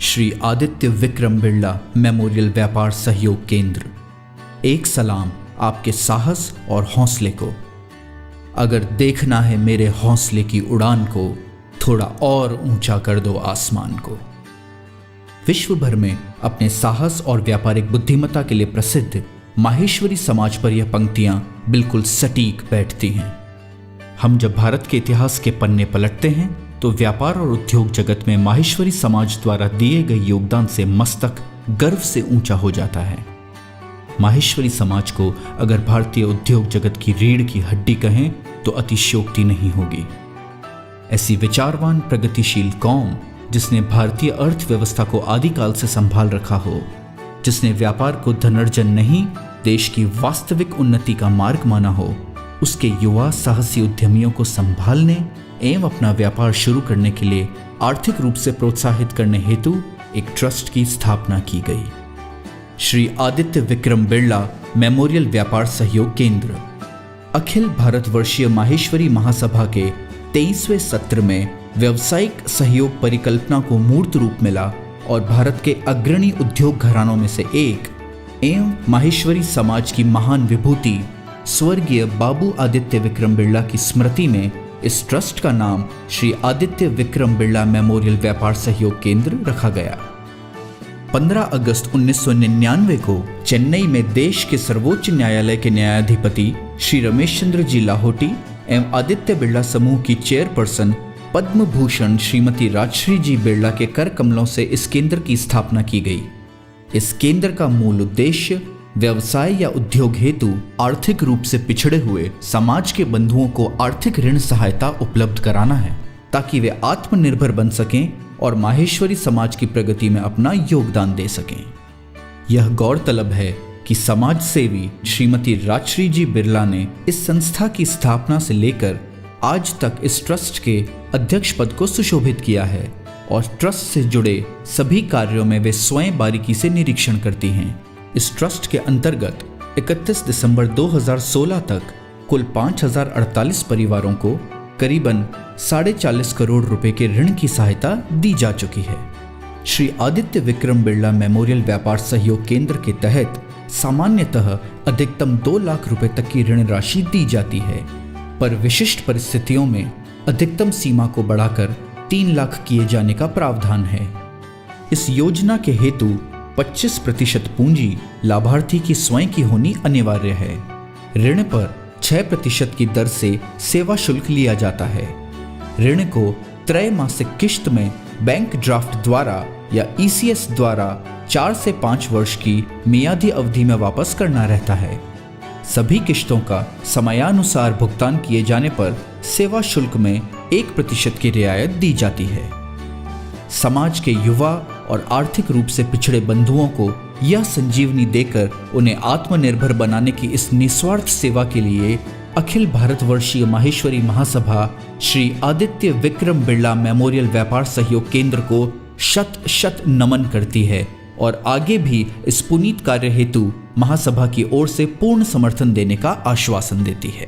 Shri Aditya Vikram Birla memorial व्यापार सहयोग केंद्र। एक सलाम आपके साहस और हौसले को। अगर देखना है मेरे हौसले की उड़ान को, थोड़ा और ऊंचा कर दो आसमान को। विश्व भर में अपने साहस और व्यापारिक बुद्धिमत्ता के लिए प्रसिद्ध माहेश्वरी समाज पर यह पंक्तियां बिल्कुल सटीक बैठती हैं। हम जब भारत के इतिहास के पन्ने पलटते हैं तो व्यापार और उद्योग जगत में माहेश्वरी समाज द्वारा दिए गए योगदान से मस्तक गर्व से ऊंचा हो जाता है। माहेश्वरी समाज को अगर भारतीय उद्योग जगत की रीढ़ की हड्डी कहें तो अतिशयोक्ति नहीं होगी। ऐसी विचारवान प्रगतिशील कौम जिसने भारतीय अर्थव्यवस्था को आदिकाल से संभाल रखा हो, जिसने व्यापार को धनार्जन नहीं देश की वास्तविक उन्नति का मार्ग माना हो, उसके युवा साहसी उद्यमियों को संभालने एवं अपना व्यापार शुरू करने के लिए आर्थिक रूप से प्रोत्साहित करने हेतु एक ट्रस्ट की स्थापना की गई। श्री आदित्य विक्रम बिरला मेमोरियल व्यापार सहयोग केंद्र अखिल भारतवर्षीय माहेश्वरी महासभा के 23वें सत्र में व्यावसायिक सहयोग परिकल्पना को मूर्त रूप मिला और भारत के अग्रणी उद्योग घरानों में से एक एवं माहेश्वरी समाज की महान विभूति स्वर्गीय बाबू आदित्य विक्रम बिरला की स्मृति में इस ट्रस्ट का नाम श्री आदित्य विक्रम बिरला मेमोरियल व्यापार सहयोग केंद्र रखा गया। 15 अगस्त 1999 को चेन्नई में देश के सर्वोच्च न्यायालय के न्यायाधिपति श्री रमेश चंद्र जी लाहोटी एवं आदित्य बिरला समूह की चेयरपर्सन पद्म भूषण श्रीमती राजश्री जी बिरला के कर कमलों से इस केंद्र की स्थापना की गई। इस केंद्र का मूल उद्देश्य व्यवसाय या उद्योग हेतु आर्थिक रूप से पिछड़े हुए समाज के बंधुओं को आर्थिक ऋण सहायता उपलब्ध कराना है ताकि वे आत्मनिर्भर बन सकें और माहेश्वरी समाज की प्रगति में अपना योगदान दे सकें। यह गौरतलब है कि समाज सेवी श्रीमती राजश्री जी बिरला ने इस संस्था की स्थापना से लेकर आज तक इस ट्रस्ट के अध्यक्ष पद को सुशोभित किया है और ट्रस्ट से जुड़े सभी कार्यों में वे स्वयं बारीकी से निरीक्षण करती हैं। इस ट्रस्ट के अंतर्गत 31 दिसंबर 2016 तक कुल 5048 परिवारों को करीबन 40.5 करोड़ रुपए के ऋण की सहायता दी जा चुकी है। श्री आदित्य विक्रम बिरला मेमोरियल व्यापार सहयोग केंद्र के तहत सामान्यतः अधिकतम 2 लाख रुपए तक की ऋण राशि दी जाती है, पर विशिष्ट परिस्थितियों में अधिकतम सीमा को बढ़ाकर 3 लाख किए जाने का प्रावधान है। इस योजना के हेतु 25% पूंजी लाभार्थी की स्वयं की होनी अनिवार्य है। ऋण पर 6% की दर से सेवा शुल्क लिया जाता है। ऋण को त्रैमासिक किश्त में बैंक ड्राफ्ट द्वारा या ECS द्वारा 4 से 5 वर्ष की मियादी अवधि में वापस करना रहता है। सभी किश्तों का समयानुसार भुगतान किए जाने पर सेवा शुल्क में 1% की रियायत दी जाती है। समाज के युवा और आर्थिक रूप से पिछड़े बंधुओं को यह संजीवनी देकर उन्हें आत्मनिर्भर बनाने की इस निस्वार्थ सेवा के लिए अखिल भारतवर्षीय माहेश्वरी महासभा श्री आदित्य विक्रम बिरला मेमोरियल व्यापार सहयोग केंद्र को शत शत नमन करती है और आगे भी इस पुनीत कार्य हेतु महासभा की ओर से पूर्ण समर्थन देने का आश्वासन देती है।